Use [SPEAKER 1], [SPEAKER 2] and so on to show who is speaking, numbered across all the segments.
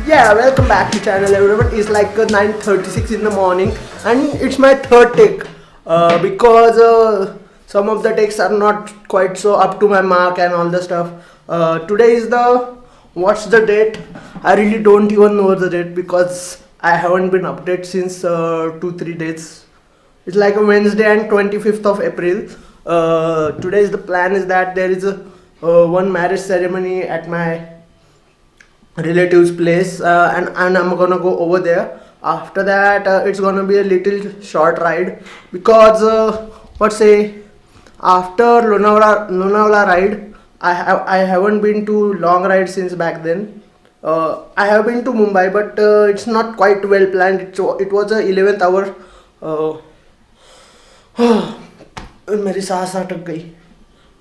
[SPEAKER 1] Yeah, welcome back to channel everyone. It's like 9:36 in the morning and it's my third take because some of the takes are not quite so up to my mark and all the stuff. Today is what's the date? I really don't even know the date because I haven't been updated since 2-3 days. It's like a Wednesday and 25th of April. Today's the plan is that there is a one marriage ceremony at my relative's place, and I'm gonna go over there. After that, it's gonna be a little short ride because what say after Lonavala ride, I haven't been to long ride since back then. I have been to Mumbai, but it's not quite well planned. It was a 11th hour. मेरी सांस अटक गई.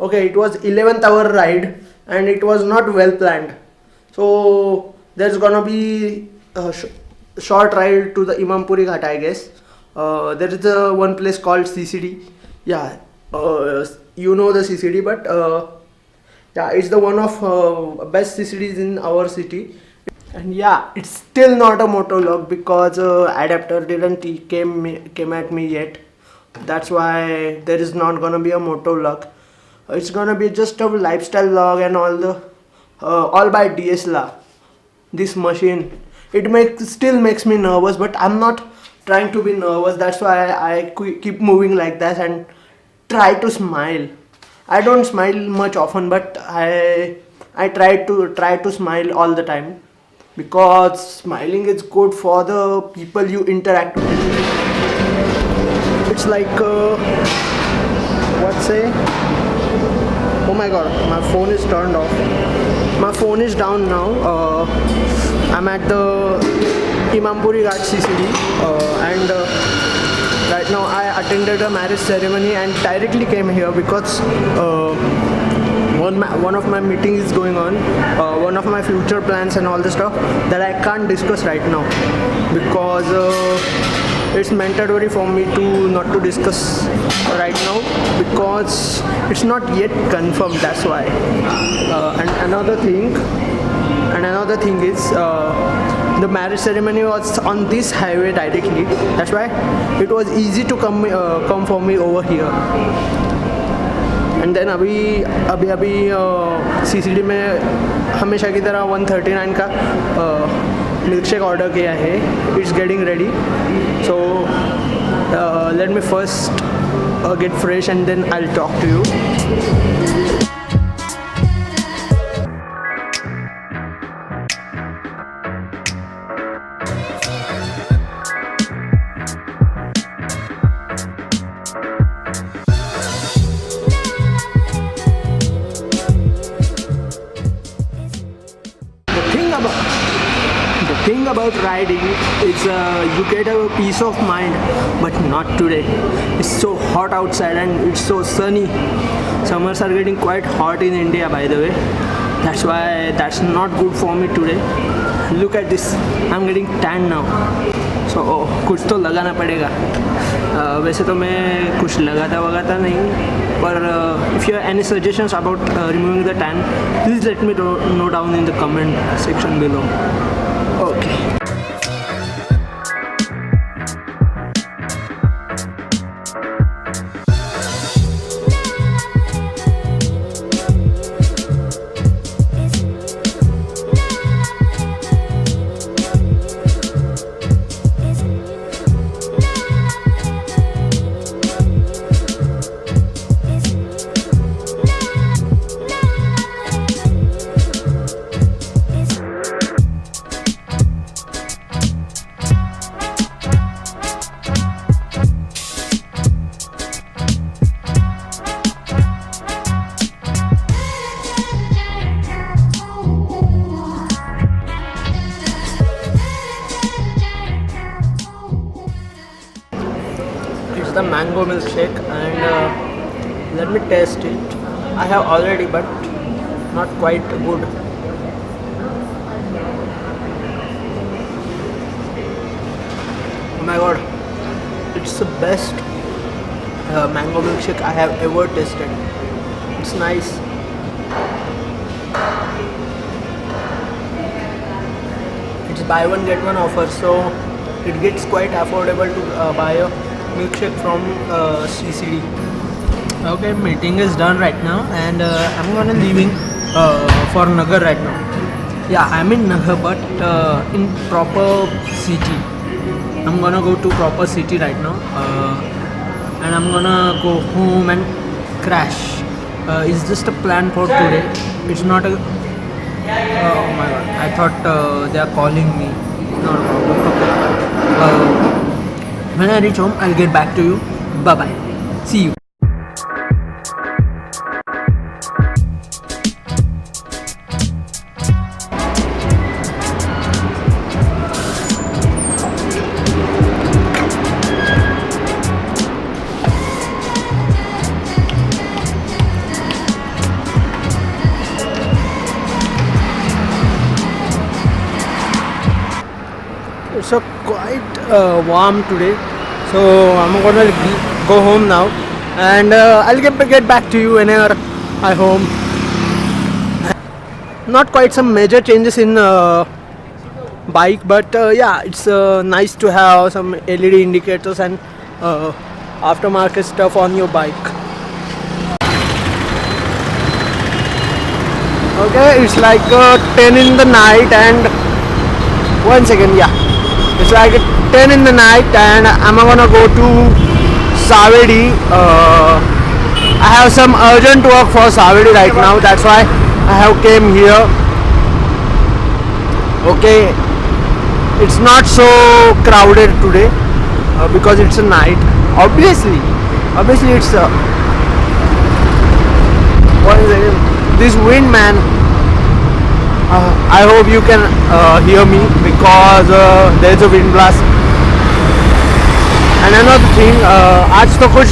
[SPEAKER 1] Okay, it was 11th hour ride and it was not well planned. So there's gonna be a short ride to the Imampuri Ghat, I guess. There is one place called CCD. Yeah, you know the CCD, but yeah, it's the one of best CCDs in our city. And yeah, it's still not a motovlog because adapter didn't came at me yet. That's why there is not gonna be a motovlog. It's gonna be just a lifestyle vlog and all by DSLR. This machine, still makes me nervous, but I'm not trying to be nervous. That's why I keep moving like that and try to smile. I don't smile much often, but I try to smile all the time because smiling is good for the people you interact with. It's like what say? Oh my god, my phone is turned off. My phone is down now. I'm at the Imampuri Ghat CCD and right now I attended a marriage ceremony and directly came here because one of my meetings is going on, one of my future plans and all the stuff that I can't discuss right now because it's mandatory for me to not to discuss right now because it's not yet confirmed. That's why. And another thing is the marriage ceremony was on this highway directly. That's why it was easy to come for me over here. And then अभी CCD में हमेशा की तरह 139 का milkshake order किया है. It's getting ready. So let me first get fresh and then I'll talk to you. The thing about riding is you get a peace of mind, but not today. It's so hot outside and it's so sunny. Summers are getting quite hot in India, by the way. That's why that's not good for me today. Look at this, I'm getting tan now. So कुछ तो लगाना पड़ेगा. वैसे तो मैं कुछ लगाता नहीं, पर if you have any suggestions about removing the tan, please let me know down in the comment section below. Okay. The mango milkshake and let me taste it. I have already, but not quite good. Oh my god, it's the best mango milkshake I have ever tasted. It's nice. it's buy one get one offer, so it gets quite affordable to buy a milkshake from CCD. Okay, meeting is done right now, and I'm gonna leaving for Nagar right now. Yeah, I'm in Nagar, but in proper city. I'm gonna go to proper city right now, and I'm gonna go home and crash. It's just a plan for today. It's not a. Oh my god! I thought they are calling me. Not a problem. Okay. When I reach home, I'll get back to you. Bye bye. See you. It's a quite warm today, so I'm gonna go home now, and I'll get back to you whenever I home. Not quite some major changes in bike, but yeah, it's nice to have some LED indicators and aftermarket stuff on your bike. Okay, it's like 10 in the night, and 1 second, yeah. It's like 10 in the night, and I'm gonna go to Savedi. I have some urgent work for Savedi right now. That's why I have came here. Okay, it's not so crowded today because it's a night. Obviously, it's 1 second. This wind, man. I hope you can hear me because there is a wind blast. And another thing, आज तो कुछ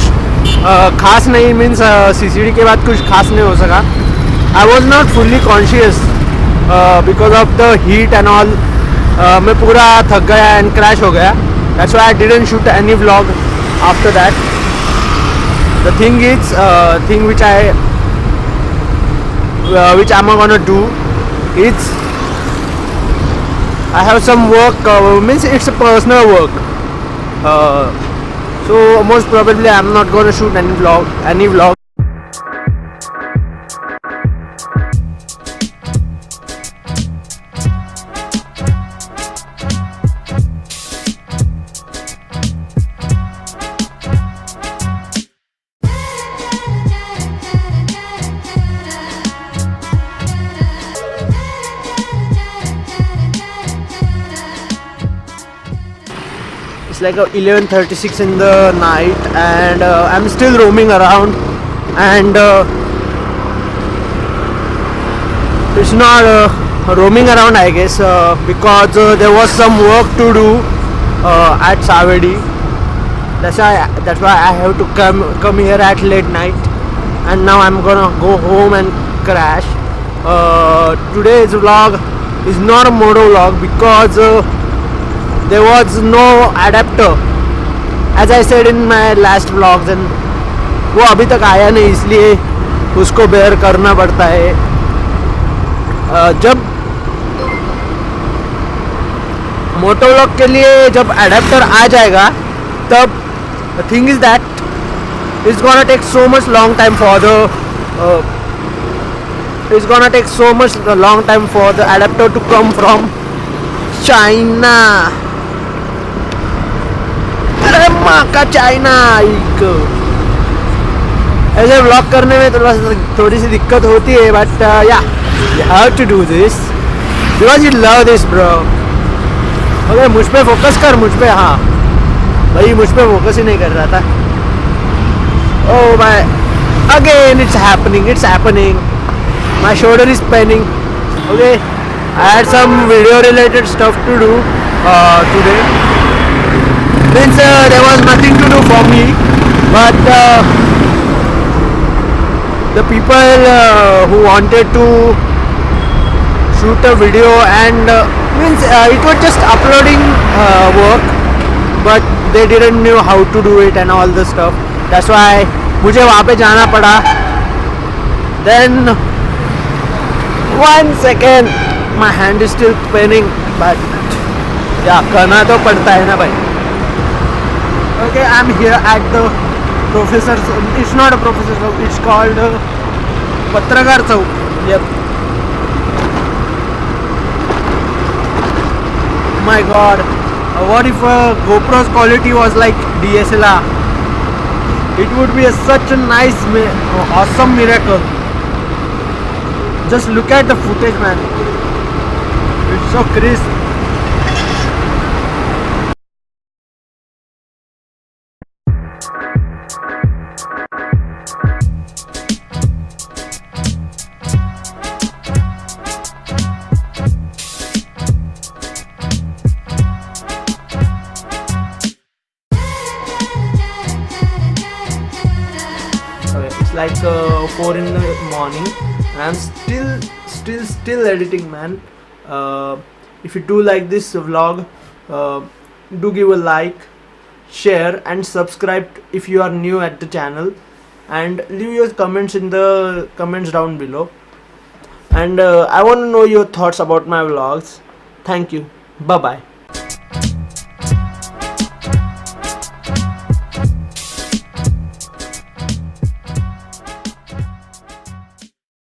[SPEAKER 1] खास नहीं, means CCD के बाद कुछ खास नहीं हो सका. I was not fully conscious because of the heat and all. मैं पूरा थक गया and crash हो गया. That's why I didn't shoot any vlog after that. The thing is, which I'm gonna do. I have some work, means it's a personal work, so most probably I'm not gonna shoot any vlog. It's like 11:36 in the night, and I'm still roaming around, and it's not roaming around, I guess, because there was some work to do at Savedi. That's why I have to come here at late night, and now I'm gonna go home and crash. Today's vlog is not a moto vlog because there was no adapter, as I said in my last vlogs, and वो अभी तक आया नहीं, इसलिए उसको bear करना पड़ता है. जब मोटो व्लॉग के लिए जब एडेप्टर आ जाएगा, तब the thing is that it's gonna take so much long time for the adapter to come from China. अरे माँ का चाइना. ऐसे व्लॉग करने में थोड़ी सी दिक्कत होती है, बट या you have to do this because you love this, bro. Okay, मुझ पे फोकस कर, मुझ पे. हाँ भाई, मुझ पे फोकस ही नहीं कर रहा था. Oh my, again it's happening. My shoulder is paining. Okay, I had some video related stuff to do today. Means there was nothing to do for me, but the people who wanted to shoot a video, and means it was just uploading work, but they didn't know how to do it and all the stuff. That's why मुझे वहाँ पे जाना पड़ा. Then 1 second, my hand is still paining, but या कहना तो पड़ता है ना भाई. Okay, I'm here at the professor's. It's not a professor's house. It's called Patrakar Chowk. Yep. My God, what if GoPro's quality was like DSLR? It would be such a nice, awesome miracle. Just look at the footage, man. It's so crisp. It's like 4 in the morning and I'm still editing, man. If you do like this vlog, do give a like, share and subscribe if you are new at the channel, and leave your comments in the comments down below. And I want to know your thoughts about my vlogs. Thank you. Bye bye.